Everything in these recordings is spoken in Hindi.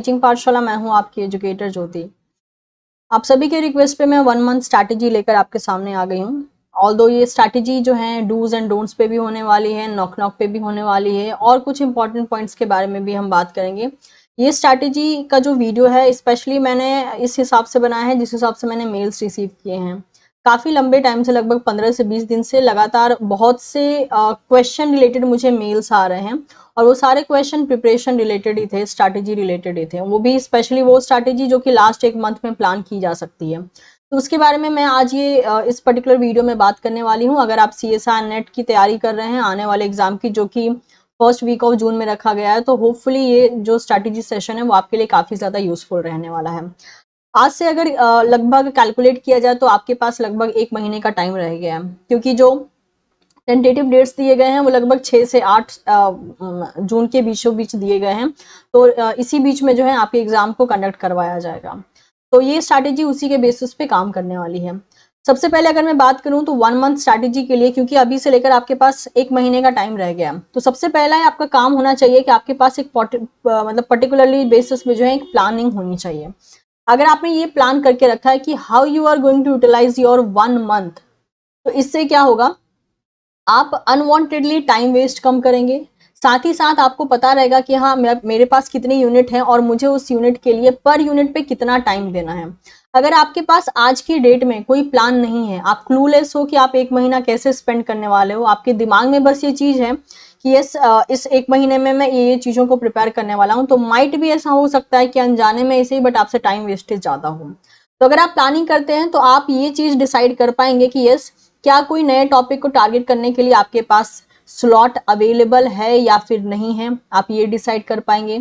टीचिंग पाठशाला। मैं हूं आपकी एजुकेटर ज्योति। आप सभी के रिक्वेस्ट पे मैं 1 मंथ स्ट्रैटेजी लेकर आपके सामने आ गई हूं। ऑल्दो ये स्ट्रैटेजी जो है डूज एंड डोंट्स पे भी होने वाली है, नॉक नॉक पे भी होने वाली है और कुछ इंपॉर्टेंट पॉइंट्स के बारे में भी हम बात करेंगे। ये स्ट्रैटेजी का जो वीडियो है स्पेशली मैंने इस हिसाब से बनाया है जिस हिसाब से मैंने मेल्स रिसीव किए हैं। काफ़ी लंबे टाइम से, लगभग 15 से 20 दिन से लगातार बहुत से क्वेश्चन रिलेटेड मुझे मेल्स आ रहे हैं और वो सारे क्वेश्चन प्रिपरेशन रिलेटेड ही थे, स्ट्रैटेजी रिलेटेड ही थे, वो भी स्पेशली वो स्ट्रैटेजी जो कि लास्ट 1 मंथ में प्लान की जा सकती है। तो उसके बारे में मैं आज ये इस पर्टिकुलर वीडियो में बात करने वाली हूँ। अगर आप CSIR नेट की तैयारी कर रहे हैं आने वाले एग्जाम की, जो कि फर्स्ट वीक ऑफ जून में रखा गया है, तो होपफुली ये जो स्ट्रैटेजी सेशन है वो आपके लिए काफ़ी ज़्यादा यूजफुल रहने वाला है। आज से अगर लगभग कैलकुलेट किया जाए तो आपके पास लगभग 1 महीने का टाइम रह गया है, क्योंकि जो टेंटेटिव डेट्स दिए गए हैं वो लगभग 6 से 8 जून के बीचों बीच दिए गए हैं। तो इसी बीच में जो है आपके एग्जाम को कंडक्ट करवाया जाएगा। तो ये स्ट्रैटेजी उसी के बेसिस पे काम करने वाली है। सबसे पहले अगर मैं बात करूं तो 1 मंथ स्ट्रैटेजी के लिए, क्योंकि अभी से लेकर आपके पास 1 महीने का टाइम रह गया, तो सबसे पहला है आपका काम होना चाहिए कि आपके पास एक मतलब पर्टिकुलरली बेसिस में जो है एक प्लानिंग होनी चाहिए। अगर आपने ये प्लान करके रखा है कि how you are going to utilize your 1 month, तो इससे क्या होगा, आप अनवांटेडली टाइम वेस्ट कम करेंगे। साथ ही साथ आपको पता रहेगा कि हाँ मेरे पास कितने यूनिट हैं और मुझे उस यूनिट के लिए पर यूनिट पे कितना टाइम देना है। अगर आपके पास आज की डेट में कोई प्लान नहीं है, आप क्लूलेस हो कि आप 1 महीना कैसे स्पेंड करने वाले हो, आपके दिमाग में बस ये चीज है कि इस 1 महीने में मैं ये चीजों को प्रिपेयर करने वाला हूँ, तो माइट भी ऐसा हो सकता है कि अनजाने में ऐसे ही बट आपसे टाइम वेस्टेज ज्यादा हो। तो अगर आप प्लानिंग करते हैं तो आप ये चीज डिसाइड कर पाएंगे कि यस, क्या कोई नए टॉपिक को टारगेट करने के लिए आपके पास स्लॉट अवेलेबल है या फिर नहीं है, आप ये डिसाइड कर पाएंगे।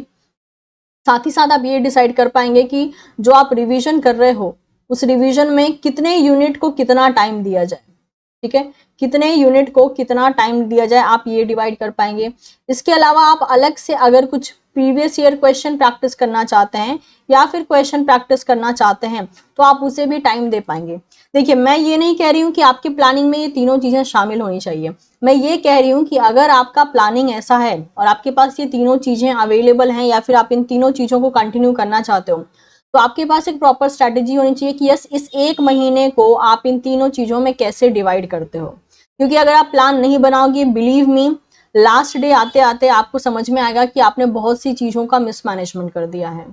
साथ ही साथ आप ये डिसाइड कर पाएंगे कि जो आप रिवीजन कर रहे हो उस रिवीजन में कितने यूनिट को कितना टाइम दिया जाए। ठीक है, कितने यूनिट को कितना टाइम दिया जाए आप ये डिवाइड कर पाएंगे। इसके अलावा आप अलग से अगर कुछ प्रीवियस ईयर क्वेश्चन प्रैक्टिस करना चाहते हैं या फिर क्वेश्चन प्रैक्टिस करना चाहते हैं तो आप उसे भी टाइम दे पाएंगे। देखिए, मैं ये नहीं कह रही हूँ कि आपकी प्लानिंग में ये तीनों चीजें शामिल होनी चाहिए। मैं ये कह रही हूँ कि अगर आपका प्लानिंग ऐसा है और आपके पास ये तीनों चीजें अवेलेबल हैं या फिर आप इन तीनों चीजों को कंटिन्यू करना चाहते हो, तो आपके पास एक प्रॉपर स्ट्रैटेजी होनी चाहिए कि यस, इस 1 महीने को आप इन तीनों चीजों में कैसे डिवाइड करते हो। क्योंकि अगर आप प्लान नहीं बनाओगे, बिलीव मी, लास्ट डे आते आते आपको समझ में आएगा कि आपने बहुत सी चीजों का मिसमैनेजमेंट कर दिया है।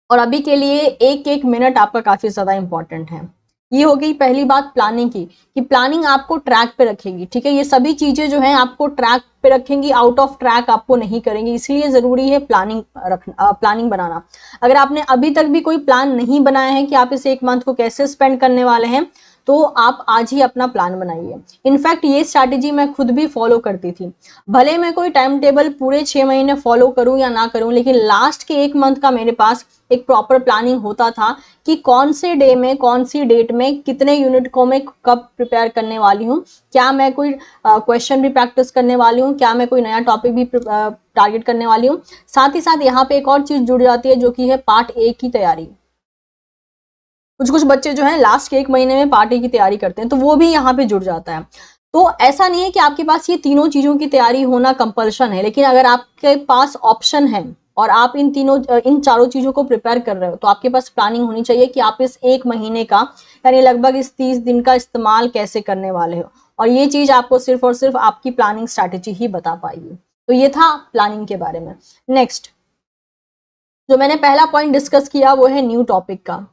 और अभी के लिए एक एक मिनट आपका काफी ज्यादा इंपॉर्टेंट है। ये हो गई पहली बात प्लानिंग की, कि प्लानिंग आपको ट्रैक पे रखेगी। ठीक है, ये सभी चीजें जो हैं आपको ट्रैक पे रखेंगी, आउट ऑफ ट्रैक आपको नहीं करेंगी, इसलिए जरूरी है प्लानिंग बनाना। अगर आपने अभी तक भी कोई प्लान नहीं बनाया है कि आप इस 1 मंथ को कैसे स्पेंड करने वाले हैं, तो आप आज ही अपना प्लान बनाइए। इनफैक्ट ये स्ट्रैटेजी मैं खुद भी फॉलो करती थी। भले मैं कोई टाइम टेबल पूरे 6 महीने फॉलो करूं या ना करूं, लेकिन लास्ट के 1 मंथ का मेरे पास एक प्रॉपर प्लानिंग होता था कि कौन से डे में, कौन सी डेट में, कितने यूनिट को मैं कब प्रिपेयर करने वाली हूँ, क्या मैं कोई क्वेश्चन भी प्रैक्टिस करने वाली हूँ, क्या मैं कोई नया टॉपिक भी टारगेट करने वाली हूँ। साथ ही साथ यहाँ पे एक और चीज जुड़ जाती है जो कि है पार्ट ए की तैयारी। कुछ कुछ बच्चे जो है लास्ट के 1 महीने में पार्ट ए की तैयारी करते हैं, तो वो भी यहाँ पे जुड़ जाता है। तो ऐसा नहीं है कि आपके पास ये तीनों चीजों की तैयारी होना कंपल्शन है, लेकिन अगर आपके पास ऑप्शन है और आप इन चारों चीजों को प्रिपेयर कर रहे हो, तो आपके पास प्लानिंग होनी चाहिए कि आप इस 1 महीने का, यानी लगभग इस 30 दिन का इस्तेमाल कैसे करने वाले हो। और ये चीज आपको सिर्फ और सिर्फ आपकी प्लानिंग स्ट्रैटेजी ही बता पाएगी। तो ये था प्लानिंग के बारे में। नेक्स्ट जो मैंने पहला पॉइंट डिस्कस किया वो है न्यू टॉपिक का।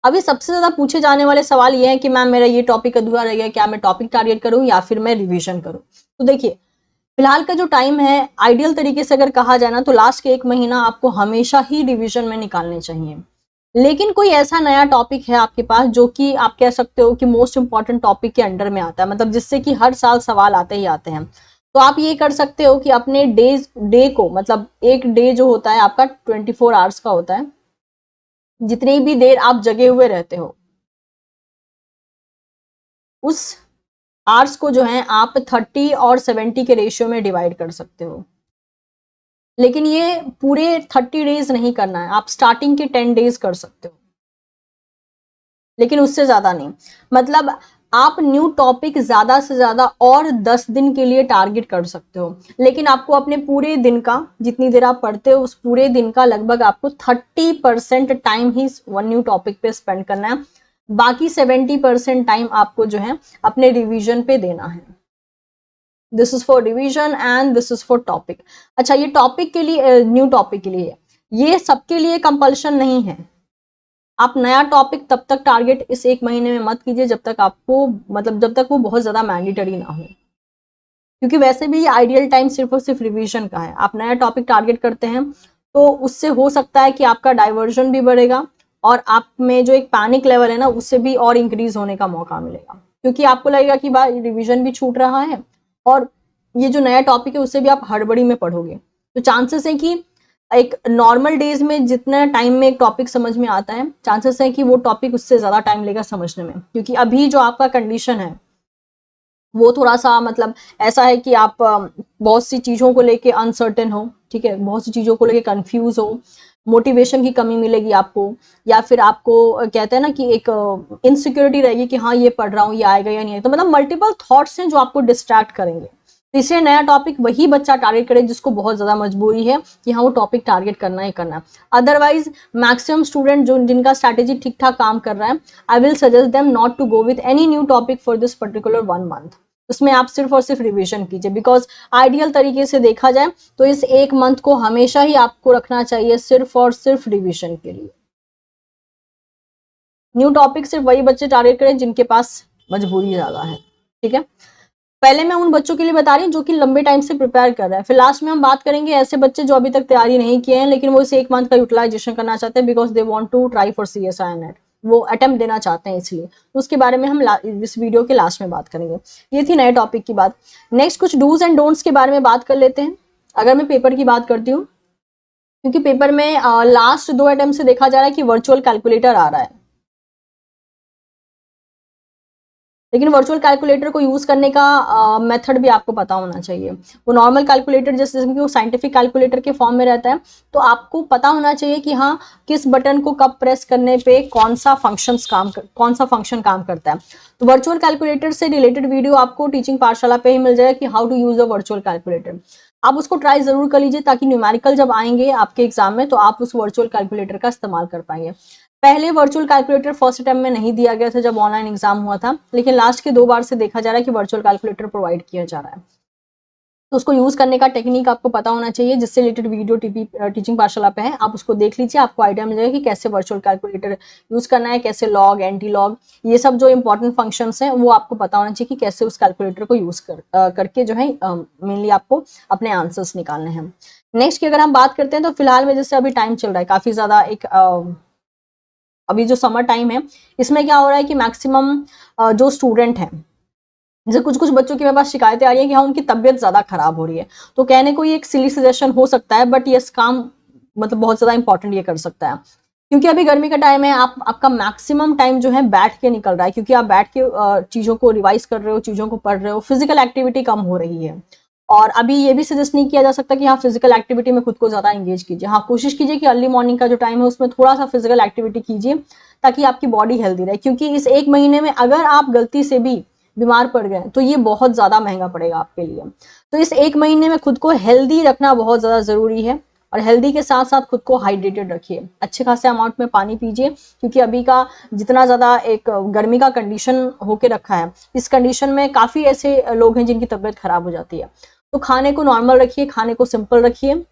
अभी सबसे ज्यादा पूछे जाने वाले सवाल ये है कि मैम मेरा ये टॉपिक अधूरा रह गया, क्या मैं टॉपिक टारगेट करूं या फिर मैं रिवीजन करूं। तो देखिए, फिलहाल का जो टाइम है, आइडियल तरीके से अगर कहा जाए ना, तो लास्ट के 1 महीना आपको हमेशा ही रिवीजन में निकालने चाहिए। लेकिन कोई ऐसा नया टॉपिक है आपके पास जो कि आप कह सकते हो कि मोस्ट इंपॉर्टेंट टॉपिक के अंडर में आता है, मतलब जिससे कि हर साल सवाल आते ही आते हैं, तो आप ये कर सकते हो कि अपने डे को, मतलब एक डे जो होता है आपका 24 आवर्स का होता है, जितनी भी देर आप जगे हुए रहते हो उस आवर्स को जो है आप 30 और 70 के रेशियो में डिवाइड कर सकते हो। लेकिन ये पूरे 30 डेज नहीं करना है, आप स्टार्टिंग के 10 डेज कर सकते हो, लेकिन उससे ज्यादा नहीं। मतलब आप न्यू टॉपिक ज्यादा से ज्यादा और 10 दिन के लिए टारगेट कर सकते हो, लेकिन आपको अपने पूरे दिन का, जितनी देर आप पढ़ते हो उस पूरे दिन का लगभग आपको 30% टाइम ही वन न्यू टॉपिक पे स्पेंड करना है। बाकी 70% टाइम आपको जो है अपने रिवीजन पे देना है। This is for revision and this is for topic. अच्छा, ये टॉपिक के लिए, न्यू टॉपिक के लिए, ये सबके लिए कंपल्शन नहीं है। आप नया टॉपिक तब तक टारगेट इस एक महीने में मत कीजिए जब तक आपको, मतलब जब तक वो बहुत ज्यादा मैंडेटरी ना हो, क्योंकि वैसे भी आइडियल टाइम सिर्फ और सिर्फ रिवीजन का है। आप नया टॉपिक टारगेट करते हैं तो उससे हो सकता है कि आपका डाइवर्जन भी बढ़ेगा और आप में जो एक पैनिक लेवल है ना उससे भी और इंक्रीज होने का मौका मिलेगा, क्योंकि आपको लगेगा कि भाई रिवीजन भी छूट रहा है और ये जो नया टॉपिक है उससे भी आप हड़बड़ी में पढ़ोगे। तो चांसेस है कि एक नॉर्मल डेज में जितना टाइम में एक टॉपिक समझ में आता है, चांसेस है कि वो टॉपिक उससे ज्यादा टाइम लेगा समझने में, क्योंकि अभी जो आपका कंडीशन है वो थोड़ा सा मतलब ऐसा है कि आप बहुत सी चीजों को लेके अनसर्टेन हो, ठीक है, बहुत सी चीजों को लेके कंफ्यूज हो, मोटिवेशन की कमी मिलेगी आपको, या फिर आपको कहते हैं ना कि एक इनसिक्योरिटी रहेगी कि हाँ ये पढ़ रहा हूँ, ये आएगा या नहीं आएगा, तो मतलब मल्टीपल थॉट्स हैं जो आपको डिस्ट्रैक्ट करेंगे। तो इसलिए नया टॉपिक वही बच्चा टारगेट करे जिसको बहुत ज्यादा मजबूरी है कि हाँ वो टॉपिक टारगेट करना ही करना। अदरवाइज मैक्सिमम स्टूडेंट जो जिनका स्ट्रैटेजी ठीक ठाक काम कर रहा है, I will suggest them not to go with any new topic for this particular 1 month. उसमें आप सिर्फ और सिर्फ रिवीजन कीजिए, बिकॉज आइडियल तरीके से देखा जाए तो इस एक मंथ को हमेशा ही आपको रखना चाहिए सिर्फ और सिर्फ रिवीजन के लिए। न्यू टॉपिक सिर्फ वही बच्चे टारगेट करें जिनके पास मजबूरी ज्यादा है, ठीक है। पहले मैं उन बच्चों के लिए बता रही हूँ जो कि लंबे टाइम से प्रिपेयर कर रहे हैं, फिर लास्ट में हम बात करेंगे ऐसे बच्चे जो अभी तक तैयारी नहीं किए हैं लेकिन वो इस एक मंथ का यूटिलाइजेशन करना चाहते हैं because they want to try for CSI net, वो अटेम्प्ट देना चाहते हैं, इसलिए तो उसके बारे में हम इस वीडियो के लास्ट में बात करेंगे। ये थी नए टॉपिक की बात। नेक्स्ट कुछ डूज एंड डोंट्स के बारे में बात कर लेते हैं। अगर मैं पेपर की बात करती हूँ, क्योंकि पेपर में लास्ट 2 अटेम्प्ट से देखा जा रहा है कि वर्चुअल कैलकुलेटर आ रहा है, लेकिन वर्चुअल कैलकुलेटर को यूज करने का मेथड भी आपको पता होना चाहिए। वो नॉर्मल कैलकुलेटर जैसे कि वो साइंटिफिक कैलकुलेटर के फॉर्म में रहता है, तो आपको पता होना चाहिए कि हाँ किस बटन को कब प्रेस करने पे कौन सा फंक्शन काम करता है। तो वर्चुअल कैलकुलेटर से रिलेटेड वीडियो आपको टीचिंग पाठशाला पे ही मिल जाएगा कि how to use a virtual calculator. आप उसको ट्राई जरूर कर लीजिए ताकि न्यूमेरिकल जब आएंगे आपके एग्जाम में तो आप उस वर्चुअल कैलकुलेटर का इस्तेमाल कर पाएंगे। पहले वर्चुअल कैलकुलेटर फर्स्ट अटेम्प्ट में नहीं दिया गया था जब ऑनलाइन एग्जाम हुआ था, लेकिन लास्ट के 2 बार से देखा जा रहा है कि वर्चुअल कैलकुलेटर प्रोवाइड किया जा रहा है। तो उसको यूज करने का टेक्निक आपको पता होना चाहिए, जिससे रिलेटेड वीडियो टीचिंग पाठशाला पे है, आप उसको देख लीजिए, आपको आइडिया मिल जाएगा कि कैसे वर्चुअल कैलकुलेटर यूज करना है, कैसे लॉग, एंटी लॉग, ये सब जो इंपॉर्टेंट फंक्शंस हैं वो आपको पता होना चाहिए कि कैसे उस कैलकुलेटर को यूज करके जो है मेनली आपको अपने आंसर्स निकालने हैं। नेक्स्ट की अगर हम बात करते हैं तो फिलहाल में जैसे अभी टाइम चल रहा है काफी ज्यादा, एक अभी जो समर टाइम है इसमें क्या हो रहा है कि मैक्सिमम जो स्टूडेंट हैं, जैसे कुछ कुछ बच्चों के मेरे पास शिकायतें आ रही है कि हाँ उनकी तबियत ज्यादा खराब हो रही है, तो कहने को ये एक सिली सजेशन हो सकता है बट ये काम मतलब बहुत ज्यादा इंपॉर्टेंट ये कर सकता है, क्योंकि अभी गर्मी का टाइम है, आपका मैक्सिमम टाइम जो है बैठ के निकल रहा है, क्योंकि आप बैठ के चीजों को रिवाइज कर रहे हो, चीजों को पढ़ रहे हो, फिजिकल एक्टिविटी कम हो रही है। और अभी ये भी सजेस्ट नहीं किया जा सकता कि हाँ फिजिकल एक्टिविटी में खुद को ज्यादा एंगेज कीजिए, हाँ कोशिश कीजिए कि अर्ली मॉर्निंग का जो टाइम है उसमें थोड़ा सा फिजिकल एक्टिविटी कीजिए ताकि आपकी बॉडी हेल्दी रहे, क्योंकि इस एक महीने में अगर आप गलती से भी बीमार पड़ गए तो ये बहुत ज्यादा महंगा पड़ेगा आपके लिए। तो इस एक महीने में खुद को हेल्दी रखना बहुत ज्यादा जरूरी है, और हेल्दी के साथ साथ खुद को हाइड्रेटेड रखिए, अच्छे खासे अमाउंट में पानी पीजिए, क्योंकि अभी का जितना ज्यादा एक गर्मी का कंडीशन होके रखा है, इस कंडीशन में काफी ऐसे लोग हैं जिनकी तबीयत खराब हो जाती है। तो खाने को नॉर्मल रखिए, खाने को सिंपल रखिए,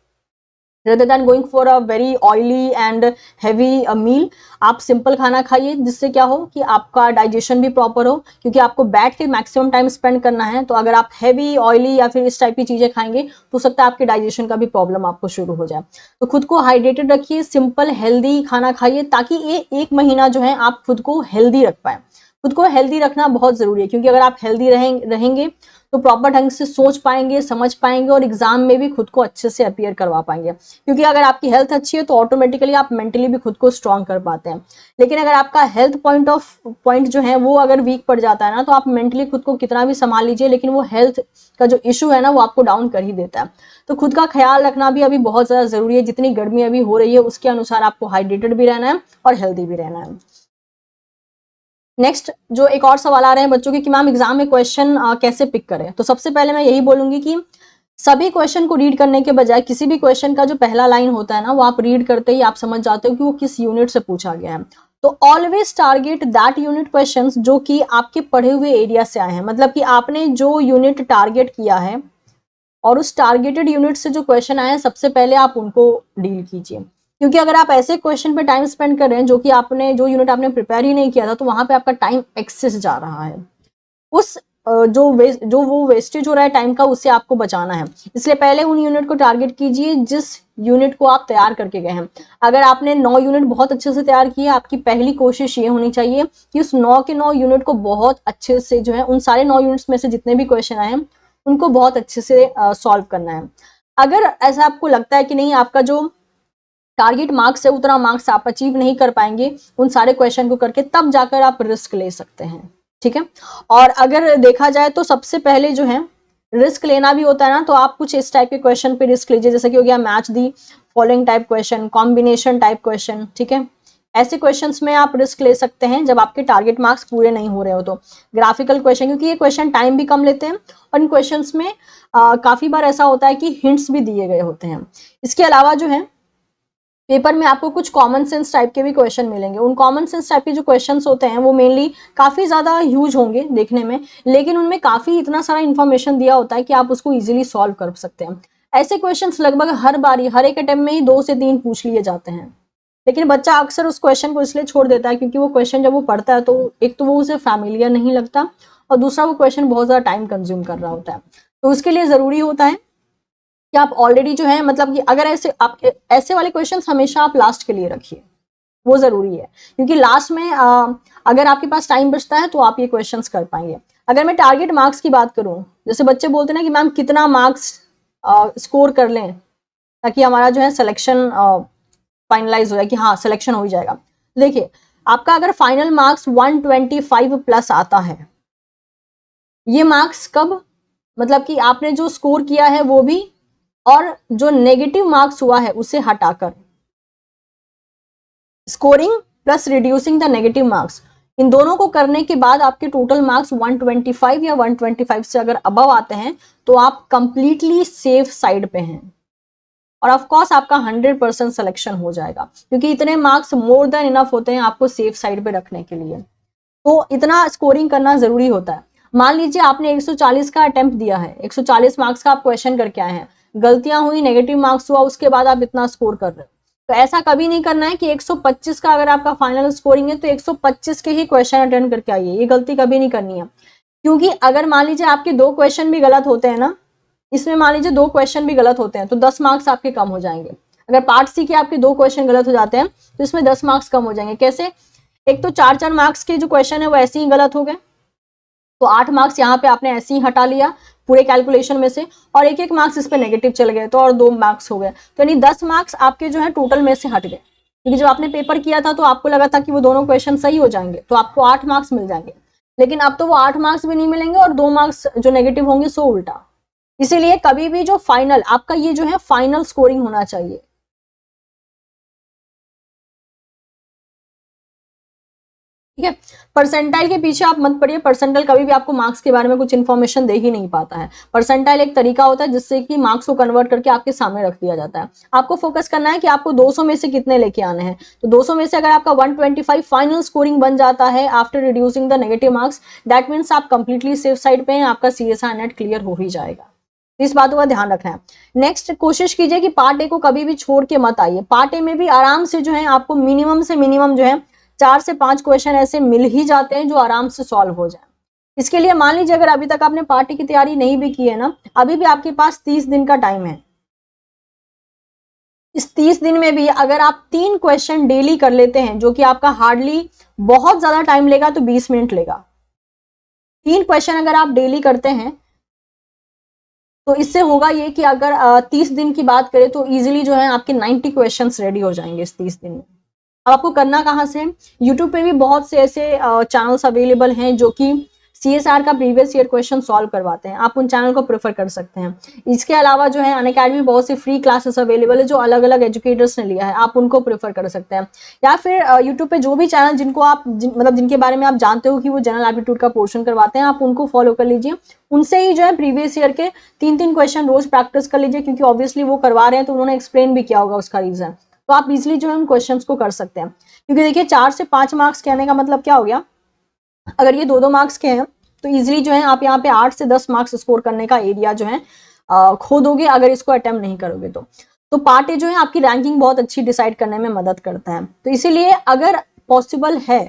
rather than going for a very oily and heavy meal, आप सिंपल खाना खाइए जिससे क्या हो कि आपका डाइजेशन भी प्रॉपर हो, क्योंकि आपको बैठ के मैक्सिमम टाइम स्पेंड करना है, तो अगर आप हैवी ऑयली या फिर इस टाइप की चीजें खाएंगे तो सकता है आपके डाइजेशन का भी प्रॉब्लम आपको शुरू हो जाए। तो खुद को हाइड्रेटेड रखिए, सिंपल हेल्दी खाना खाइए ताकि ये एक महीना जो है आप खुद को हेल्दी रख पाए। खुद को हेल्दी रखना बहुत जरूरी है, क्योंकि अगर आप हेल्दी रहेंगे तो प्रॉपर ढंग से सोच पाएंगे, समझ पाएंगे और एग्जाम में भी खुद को अच्छे से अपीयर करवा पाएंगे, क्योंकि अगर आपकी हेल्थ अच्छी है तो ऑटोमेटिकली आप मेंटली भी खुद को स्ट्रांग कर पाते हैं। लेकिन अगर आपका हेल्थ पॉइंट जो है वो अगर वीक पड़ जाता है ना, तो आप मेंटली खुद को कितना भी संभाल लीजिए लेकिन वो हेल्थ का जो इशू है ना वो आपको डाउन कर ही देता है। तो खुद का ख्याल रखना भी अभी बहुत ज्यादा जरूरी है, जितनी गर्मी अभी हो रही है उसके अनुसार आपको हाइड्रेटेड भी रहना है और हेल्दी भी रहना है। नेक्स्ट जो एक और सवाल आ रहे हैं बच्चों के कि मैम एग्जाम में क्वेश्चन कैसे पिक करें, तो सबसे पहले मैं यही बोलूंगी कि सभी क्वेश्चन को रीड करने के बजाय किसी भी क्वेश्चन का जो पहला लाइन होता है ना, वो आप रीड करते ही आप समझ जाते हो कि वो किस यूनिट से पूछा गया है। तो always target that unit questions जो कि आपके पढ़े हुए एरिया से आए हैं, मतलब कि आपने जो यूनिट टारगेट किया है और उस टारगेटेड यूनिट से जो क्वेश्चन आए हैं सबसे पहले आप उनको डील कीजिए। क्योंकि अगर आप ऐसे क्वेश्चन पे टाइम स्पेंड कर रहे हैं जो कि आपने जो यूनिट आपने प्रिपेयर ही नहीं किया था, तो वहां पे आपका टाइम एक्सेस जा रहा है। उस जो वो वेस्टेज हो रहा है टाइम का, उससे आपको बचाना है। इसलिए पहले उन यूनिट को टारगेट कीजिए जिस यूनिट को आप तैयार करके गए हैं। अगर आपने 9 यूनिट बहुत अच्छे से तैयार किए, आपकी पहली कोशिश ये होनी चाहिए कि उस 9 के 9 यूनिट को बहुत अच्छे से जो है, उन सारे 9 यूनिट्स में से जितने भी क्वेश्चन आए हैं उनको बहुत अच्छे से सॉल्व करना है। अगर ऐसा आपको लगता है कि नहीं, आपका जो टारगेट मार्क्स है उतना मार्क्स आप अचीव नहीं कर पाएंगे उन सारे क्वेश्चन को करके, तब जाकर आप रिस्क ले सकते हैं। ठीक है। और अगर देखा जाए तो सबसे पहले जो है रिस्क लेना भी होता है ना, तो आप कुछ इस टाइप के क्वेश्चन पे रिस्क लीजिए, जैसे कि हो गया match the following type question, combination type question. ठीक है, ऐसे क्वेश्चंस में आप रिस्क ले सकते हैं जब आपके टारगेट मार्क्स पूरे नहीं हो रहे हो। तो ग्राफिकल क्वेश्चन, क्योंकि ये क्वेश्चन टाइम भी कम लेते हैं और इन क्वेश्चंस में काफी बार ऐसा होता है कि हिंट्स भी दिए गए होते हैं। इसके अलावा जो है पेपर में आपको कुछ कॉमन सेंस टाइप के भी क्वेश्चन मिलेंगे। उन कॉमन सेंस टाइप के जो क्वेश्चंस होते हैं वो मेनली काफी ज्यादा ह्यूज होंगे देखने में, लेकिन उनमें काफी इतना सारा इन्फॉर्मेशन दिया होता है कि आप उसको इजीली सॉल्व कर सकते हैं। ऐसे क्वेश्चंस लगभग हर बारी हर एक अटेम्प्ट में ही 2 से 3 पूछ लिए जाते हैं, लेकिन बच्चा अक्सर उस क्वेश्चन को इसलिए छोड़ देता है क्योंकि वो क्वेश्चन जब वो पढ़ता है तो एक तो वो उसे फैमिलियर नहीं लगता, और दूसरा वो क्वेश्चन बहुत ज्यादा टाइम कंज्यूम कर रहा होता है। तो उसके लिए जरूरी होता है कि आप ऑलरेडी जो है, मतलब कि अगर ऐसे वाले क्वेश्चंस हमेशा आप लास्ट के लिए रखिए, वो जरूरी है। क्योंकि लास्ट में अगर आपके पास टाइम बचता है तो आप ये क्वेश्चंस कर पाएंगे। अगर मैं टारगेट मार्क्स की बात करूं, जैसे बच्चे बोलते हैं ना कि मैम कितना मार्क्स स्कोर कर लें ताकि हमारा जो है सिलेक्शन फाइनलाइज हो जाए, कि हाँ सिलेक्शन हो ही जाएगा। देखिए, आपका अगर फाइनल मार्क्स 125 प्लस आता है, ये मार्क्स कब, मतलब कि आपने जो स्कोर किया है वो भी, और जो नेगेटिव मार्क्स हुआ है उसे हटाकर, scoring plus reducing the negative marks, इन दोनों को करने के बाद आपके टोटल मार्क्स 125 या 125 से अगर अबव आते हैं तो आप कंप्लीटली सेफ साइड पे हैं, और ऑफ कोर्स आपका 100% सिलेक्शन हो जाएगा, क्योंकि इतने मार्क्स मोर देन इनफ होते हैं आपको सेफ साइड पे रखने के लिए। तो इतना स्कोरिंग करना जरूरी होता है। मान लीजिए आपने 140 का अटेम्प्ट दिया है, 140 मार्क्स का आप क्वेश्चन करके आए हैं, गलतियां हुई, नेगेटिव मार्क्स हुआ, उसके बाद आप इतना स्कोर कर रहे हो। तो ऐसा कभी नहीं करना है कि 125 का अगर आपका फाइनल स्कोरिंग है तो 125 के ही क्वेश्चन अटेंड करके आइए, ये गलती कभी नहीं करनी है। क्योंकि अगर मान लीजिए आपके 2 क्वेश्चन भी गलत होते हैं ना, इसमें मान लीजिए 2 क्वेश्चन भी गलत होते हैं तो 10 मार्क्स आपके कम हो जाएंगे। अगर पार्ट सी के आपके 2 क्वेश्चन गलत हो जाते हैं तो इसमें 10 मार्क्स कम हो जाएंगे। कैसे? एक तो 4-4 मार्क्स के जो क्वेश्चन है वो ऐसे ही गलत हो गए, तो 8 मार्क्स यहाँ पे आपने ऐसे ही हटा लिया पूरे कैलकुलेशन में से, और एक मार्क्स इस पे नेगेटिव चले गए तो और 2 मार्क्स हो गए, तो यानी 10 मार्क्स आपके जो है टोटल में से हट गए। क्योंकि जब आपने पेपर किया था तो आपको लगा था कि वो दोनों क्वेश्चन सही हो जाएंगे तो आपको 8 मार्क्स मिल जाएंगे, लेकिन अब तो वो 8 मार्क्स भी नहीं मिलेंगे और 2 मार्क्स जो नेगेटिव होंगे सो उल्टा। इसीलिए कभी भी जो फाइनल आपका ये जो है फाइनल स्कोरिंग होना चाहिए। ठीक है, परसेंटाइल के पीछे आप मत पड़िए, परसेंटाइल कभी भी आपको मार्क्स के बारे में कुछ इन्फॉर्मेशन दे ही नहीं पाता है। परसेंटाइल एक तरीका होता है जिससे कि मार्क्स को कन्वर्ट करके आपके सामने रख दिया जाता है। आपको फोकस करना है कि आपको 200 में से कितने लेके आने हैं, तो 200 में से अगर आपका 125 फाइनल स्कोरिंग बन जाता है after reducing the negative marks, that means आप कंप्लीटली सेफ साइड पे हैं, आपका CSI नेट क्लियर हो ही जाएगा। इस बातों का ध्यान रखना है। नेक्स्ट, कोशिश कीजिए कि पार्ट ए को कभी भी छोड़ के मत आइए। पार्ट ए में भी आराम से जो है आपको मिनिमम से मिनिमम जो है 4 से 5 क्वेश्चन ऐसे मिल ही जाते हैं जो आराम से सॉल्व हो जाए। इसके लिए मान लीजिए अगर अभी तक आपने पार्ट ए की तैयारी नहीं भी की है ना, अभी भी आपके पास 30 दिन का टाइम है। इस 30 दिन में भी अगर आप 3 क्वेश्चन डेली कर लेते हैं, जो कि आपका हार्डली बहुत ज्यादा टाइम लेगा तो 20 मिनट लेगा, 3 क्वेश्चन अगर आप डेली करते हैं तो इससे होगा ये कि अगर 30 दिन की बात करें तो इजीली जो है आपके 90 क्वेश्चंस रेडी हो जाएंगे इस 30 दिन में। अब आपको करना कहाँ से है, यूट्यूब पे भी बहुत से ऐसे चैनल्स अवेलेबल हैं जो कि CSR का प्रीवियस ईयर क्वेश्चन सॉल्व करवाते हैं, आप उन चैनल को प्रेफर कर सकते हैं। इसके अलावा जो है अनअकैडमी बहुत सी फ्री क्लासेस अवेलेबल है जो अलग अलग एजुकेटर्स ने लिया है, आप उनको प्रेफर कर सकते हैं। या फिर यूट्यूब पे जो भी चैनल जिनको आप मतलब जिनके बारे में आप जानते हो कि वो जनरल एप्टीट्यूड का पोर्शन करवाते हैं, आप उनको फॉलो कर लीजिए। उनसे ही जो है प्रीवियस ईयर के 3-3 क्वेश्चन रोज प्रैक्टिस कर लीजिए, क्योंकि ऑब्वियसली वो करवा रहे हैं तो उन्होंने एक्सप्लेन भी किया होगा उसका रीजन, तो आप इजिली जो है उन क्वेश्चंस को कर सकते हैं। क्योंकि देखिए 4 से 5 मार्क्स कहने का मतलब क्या हो गया, अगर ये 2-2 मार्क्स के हैं तो इजिली जो है आप यहाँ पे 8 से 10 मार्क्स स्कोर करने का एरिया जो है खो दोगे अगर इसको अटेम्प्ट नहीं करोगे तो पार्ट ए जो है आपकी रैंकिंग बहुत अच्छी डिसाइड करने में मदद करता है। तो इसीलिए अगर पॉसिबल है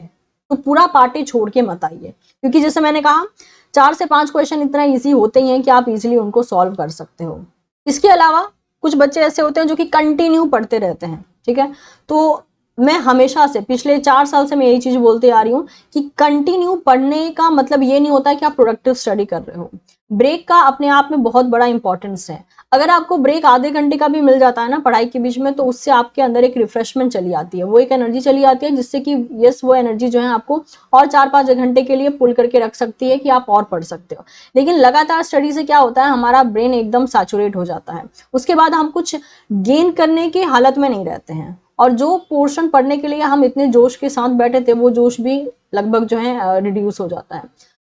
तो पूरा पार्ट ए छोड़ के मत आइए, क्योंकि जैसे मैंने कहा 4 से 5 क्वेश्चन इतना इजी होते ही हैं कि आप इजिली उनको सॉल्व कर सकते हो। इसके अलावा कुछ बच्चे ऐसे होते हैं जो कि कंटिन्यू पढ़ते रहते हैं, ठीक है, तो मैं हमेशा से पिछले 4 साल से मैं यही चीज बोलते आ रही हूँ कि कंटिन्यू पढ़ने का मतलब ये नहीं होता है कि आप प्रोडक्टिव स्टडी कर रहे हो। ब्रेक का अपने आप में बहुत बड़ा इंपॉर्टेंस है। अगर आपको ब्रेक आधे घंटे का भी मिल जाता है ना पढ़ाई के बीच में, तो उससे आपके अंदर एक रिफ्रेशमेंट चली आती है, वो एक एनर्जी चली आती है जिससे कि यस वो एनर्जी जो है आपको और 4-5 घंटे के लिए पुल करके रख सकती है कि आप और पढ़ सकते हो। लेकिन लगातार स्टडी से क्या होता है, हमारा ब्रेन एकदम सैचुरेट हो जाता है, उसके बाद हम कुछ गेन करने की हालत में नहीं रहते हैं, और जो पोर्शन पढ़ने के लिए हम इतने जोश के साथ बैठे थे वो जोश भी लगभग जो है रिड्यूस हो जाता है।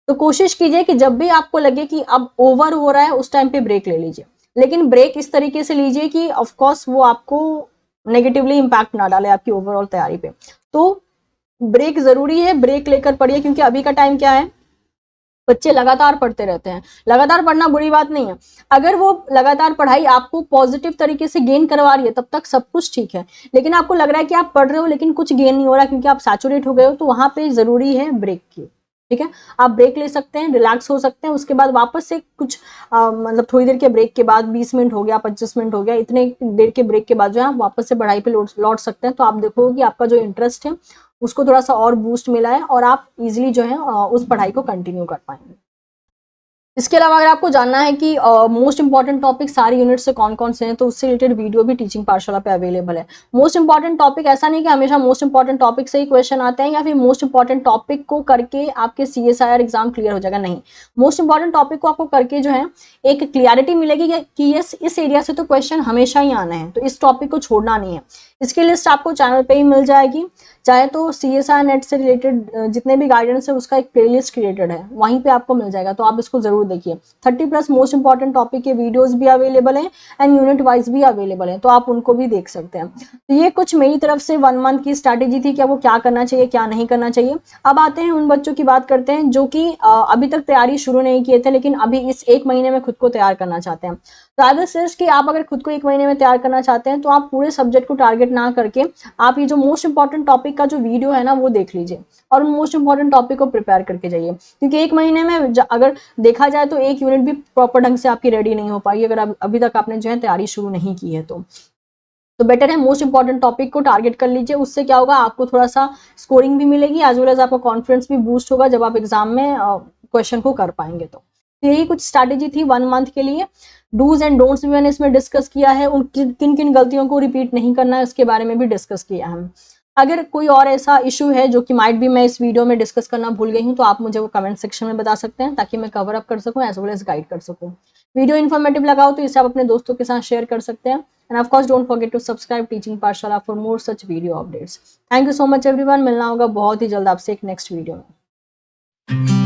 तो कोशिश कीजिए कि जब भी आपको लगे कि अब ओवर हो रहा है उस टाइम पे ब्रेक ले लीजिए, लेकिन ब्रेक इस तरीके से लीजिए कि ऑफ कोर्स वो आपको नेगेटिवली इंपैक्ट ना डाले आपकी ओवरऑल तैयारी पे। तो ब्रेक जरूरी है, ब्रेक लेकर पढ़िए, क्योंकि अभी का टाइम क्या है, बच्चे लगातार पढ़ते रहते हैं। लगातार पढ़ना बुरी बात नहीं है, अगर वो लगातार पढ़ाई आपको पॉजिटिव तरीके से गेन करवा रही है तब तक सब कुछ ठीक है। लेकिन आपको लग रहा है कि आप पढ़ रहे हो लेकिन कुछ गेन नहीं हो रहा क्योंकि आप सैचुरेट हो गए हो, तो वहां पे जरूरी है ब्रेक की, ठीक है। आप ब्रेक ले सकते हैं, रिलैक्स हो सकते हैं, उसके बाद वापस से कुछ मतलब थोड़ी देर के ब्रेक के बाद 20 मिनट हो गया, 25 मिनट हो गया, इतने देर के ब्रेक के बाद जो है आप वापस से पढ़ाई पे लौट सकते हैं। तो आप देखोगे कि आपका जो इंटरेस्ट है उसको थोड़ा सा और बूस्ट मिला है और आप इजिली जो है उस पढ़ाई को कंटिन्यू कर पाएंगे। इसके अलावा अगर आपको जानना है कि मोस्ट इंपॉर्टेंट टॉपिक सारे यूनिट से कौन कौन से हैं, तो उससे रिलेटेड वीडियो भी टीचिंग पाठशाला पे अवेलेबल है। मोस्ट इंपॉर्टेंट टॉपिक ऐसा नहीं कि हमेशा मोस्ट इंपॉर्टेंट टॉपिक से ही क्वेश्चन आते हैं या फिर मोस्ट इंपॉर्टेंट टॉपिक को करके आपके CSIR एग्जाम क्लियर हो जाएगा, नहीं। मोस्ट इंपॉर्टेंट टॉपिक को आपको करके जो है एक क्लियरिटी मिलेगी कि यस इस एरिया से तो क्वेश्चन हमेशा ही आना है, तो इस टॉपिक को छोड़ना नहीं है। इसकी लिस्ट आपको चैनल पे ही मिल जाएगी, चाहे तो CSIR नेट से रिलेटेड जितने भी गाइडेंस है उसका एक प्लेलिस्ट क्रिएटेड है, वहीं पे आपको मिल जाएगा, तो आप इसको जरूर देखिए। 30+ मोस्ट इंपॉर्टेंट टॉपिक के वीडियोस भी अवेलेबल हैं एंड यूनिट वाइज भी अवेलेबल हैं, तो आप उनको भी देख सकते हैं। तो ये कुछ मेरी तरफ से 1 मंथ की स्ट्रैटेजी थी कि आपको क्या करना चाहिए क्या नहीं करना चाहिए। अब आते हैं उन बच्चों की बात करते हैं जो कि अभी तक तैयारी शुरू नहीं किए थे लेकिन अभी इस 1 महीने में खुद को तैयार करना चाहते हैं। तो आई विल सजेस्ट कि आप अगर खुद को 1 महीने में तैयार करना चाहते हैं तो आप पूरे सब्जेक्ट को टारगेट ना करके आप ये जो मोस्ट इंपॉर्टेंट टॉपिक का जो वीडियो है ना वो देख लीजिए और उन मोस्ट इंपॉर्टेंट टॉपिक को प्रिपेयर करके जाइए, क्योंकि 1 महीने में अगर देखा जाए तो एक यूनिट भी प्रॉपर ढंग से आपकी रेडी नहीं हो पाई अगर अभी तक आपने जो है तैयारी शुरू नहीं की है। तो बेटर है मोस्ट इंपॉर्टेंट टॉपिक को टारगेट कर लीजिए, उससे क्या होगा आपको थोड़ा सा स्कोरिंग भी मिलेगी एज वेल एज आपका कॉन्फिडेंस भी बूस्ट होगा जब आप एग्जाम में क्वेश्चन को कर पाएंगे। तो यही कुछ स्ट्रैटेजी थी 1 मंथ के लिए। डूज एंड डोंट्स भी मैंने इसमें डिस्कस किया है, उन किन किन गलतियों को रिपीट नहीं करना है उसके बारे में भी डिस्कस किया है। अगर कोई और ऐसा इशू है जो कि माइट भी मैं इस वीडियो में डिस्कस करना भूल गई हूँ तो आप मुझे वो कमेंट सेक्शन में बता सकते हैं ताकि मैं कवर अप कर सकूँ एज वेल एज गाइड कर सकूँ। वीडियो इन्फॉर्मेटिव लगा हो तो इसे आप अपने दोस्तों के साथ शेयर कर सकते हैं and of course don't forget to subscribe teaching Pathshala for more such video updates. Thank you so much everyone, मिलना होगा बहुत ही जल्द आपसे एक नेक्स्ट वीडियो में।